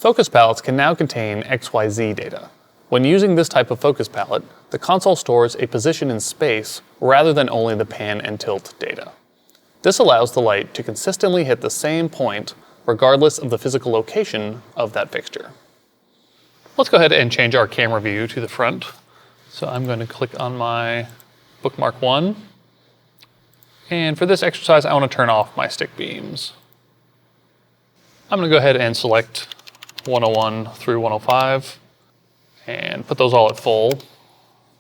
Focus palettes can now contain XYZ data. When using this type of focus palette, the console stores a position in space rather than only the pan and tilt data. This allows the light to consistently hit the same point regardless of the physical location of that fixture. Let's go ahead and change our camera view to the front. So I'm going to click on my bookmark 1. And for this exercise, I want to turn off my stick beams. I'm going to go ahead and select 101 through 105 and put those all at full.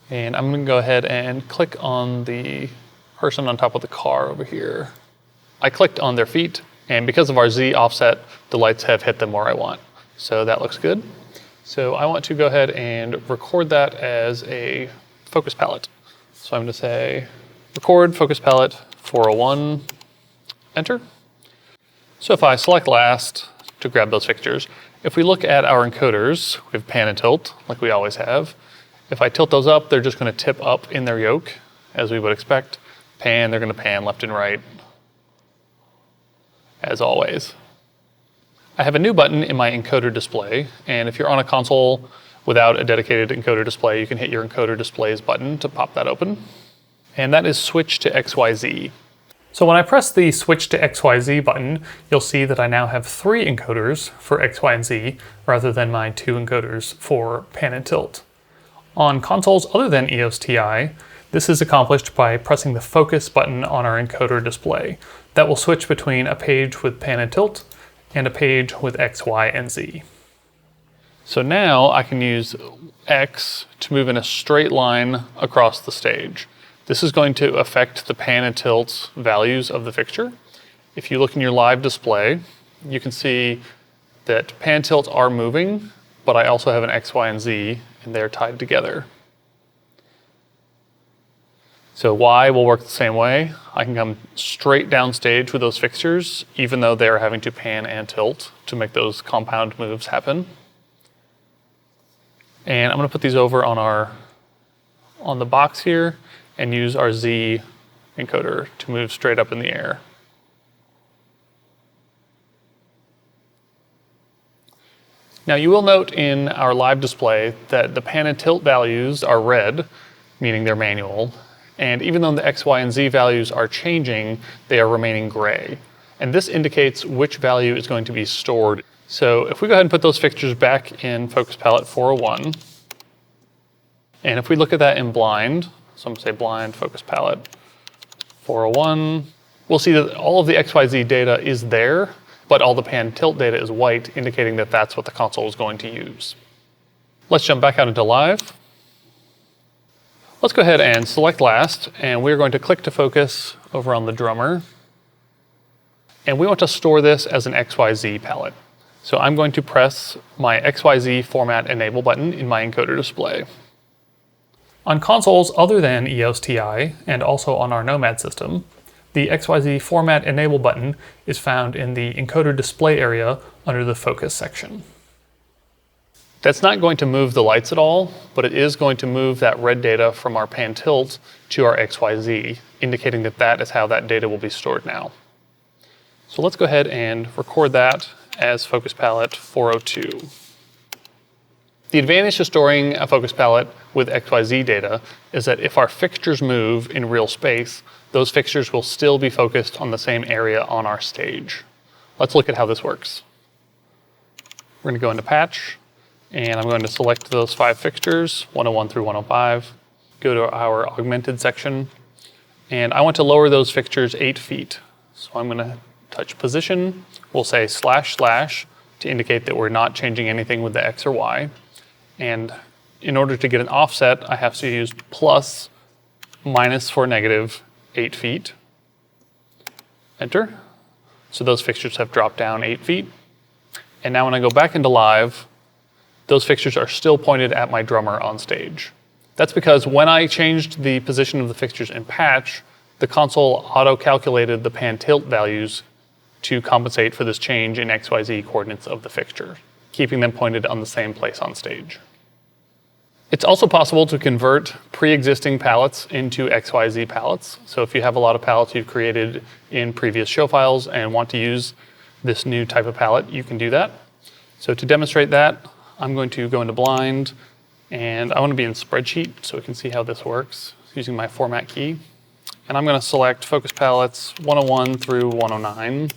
And I'm going to go ahead and click on the person on top of the car over here. I clicked on their feet, and because of our Z offset, the lights have hit them where I want. So that looks good. So I want to go ahead and record that as a focus palette. So I'm going to say record focus palette 401, enter. So if I select last to grab those fixtures, if we look at our encoders, we have pan and tilt, like we always have. If I tilt those up, they're just going to tip up in their yoke, as we would expect. Pan, they're going to pan left and right, as always. I have a new button in my encoder display, and if you're on a console without a dedicated encoder display, you can hit your encoder displays button to pop that open. And that is switch to XYZ. So when I press the switch to XYZ button, you'll see that I now have 3 encoders for X, Y, and Z rather than my 2 encoders for pan and tilt. On consoles other than EOS TI, this is accomplished by pressing the focus button on our encoder display. That will switch between a page with pan and tilt and a page with X, Y, and Z. So now I can use X to move in a straight line across the stage. This is going to affect the pan and tilt values of the fixture. If you look in your live display, you can see that pan and tilt are moving, but I also have an X, Y, and Z, and they're tied together. So Y will work the same way. I can come straight down stage with those fixtures, even though they're having to pan and tilt to make those compound moves happen. And I'm going to put these over on the box here and use our Z encoder to move straight up in the air. Now you will note in our live display that the pan and tilt values are red, meaning they're manual, and even though the X, Y, and Z values are changing, they are remaining gray. And this indicates which value is going to be stored. So if we go ahead and put those fixtures back in focus palette 401, and if we look at that in blind, so I'm going to say blind focus palette 401, we'll see that all of the XYZ data is there, but all the pan tilt data is white, indicating that that's what the console is going to use. Let's jump back out into live. Let's go ahead and select last, and we're going to click to focus over on the drummer. And we want to store this as an XYZ palette. So I'm going to press my XYZ format enable button in my encoder display. On consoles other than EOS TI, and also on our Nomad system, the XYZ format enable button is found in the encoder display area under the focus section. That's not going to move the lights at all, but it is going to move that red data from our pan tilt to our XYZ, indicating that that is how that data will be stored now. So let's go ahead and record that as focus palette 402. The advantage to storing a focus palette with XYZ data is that if our fixtures move in real space, those fixtures will still be focused on the same area on our stage. Let's look at how this works. We're going to go into patch, and I'm going to select those 5 fixtures, 101 through 105, go to our augmented section, and I want to lower those fixtures 8 feet. So I'm going to touch position, we'll say / to indicate that we're not changing anything with the X or Y. And in order to get an offset, I have to use plus minus for negative 8 feet. Enter. So those fixtures have dropped down 8 feet. And now when I go back into live, those fixtures are still pointed at my drummer on stage. That's because when I changed the position of the fixtures in patch, the console auto-calculated the pan tilt values to compensate for this change in XYZ coordinates of the fixture, keeping them pointed on the same place on stage. It's also possible to convert pre-existing palettes into XYZ palettes. So if you have a lot of palettes you've created in previous show files and want to use this new type of palette, you can do that. So to demonstrate that, I'm going to go into blind, and I want to be in spreadsheet so we can see how this works using my format key. And I'm going to select focus palettes 101 through 109.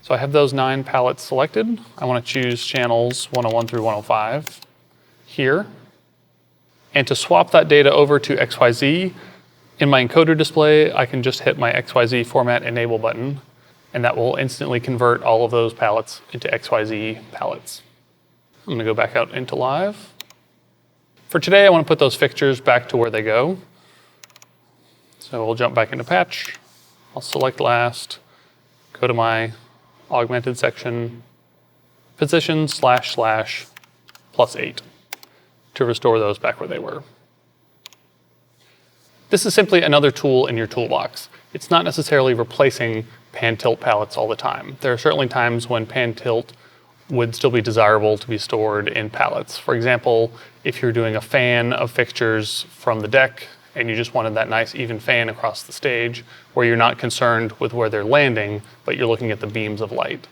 So I have those 9 palettes selected. I want to choose channels 101 through 105 here. And to swap that data over to XYZ, in my encoder display, I can just hit my XYZ format enable button, and that will instantly convert all of those palettes into XYZ palettes. I'm going to go back out into live. For today, I want to put those fixtures back to where they go. So we'll jump back into patch. I'll select last, go to my augmented section, position // +8 to restore those back where they were. This is simply another tool in your toolbox. It's not necessarily replacing pan tilt palettes all the time. There are certainly times when pan tilt would still be desirable to be stored in palettes. For example, if you're doing a fan of fixtures from the deck and you just wanted that nice even fan across the stage where you're not concerned with where they're landing, but you're looking at the beams of light.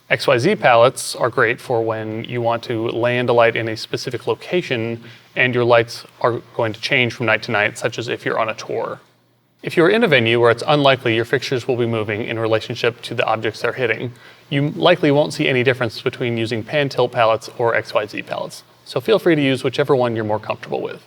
XYZ palettes are great for when you want to land a light in a specific location and your lights are going to change from night to night, such as if you're on a tour. If you're in a venue where it's unlikely your fixtures will be moving in relationship to the objects they're hitting, you likely won't see any difference between using pan tilt palettes or XYZ palettes. So feel free to use whichever one you're more comfortable with.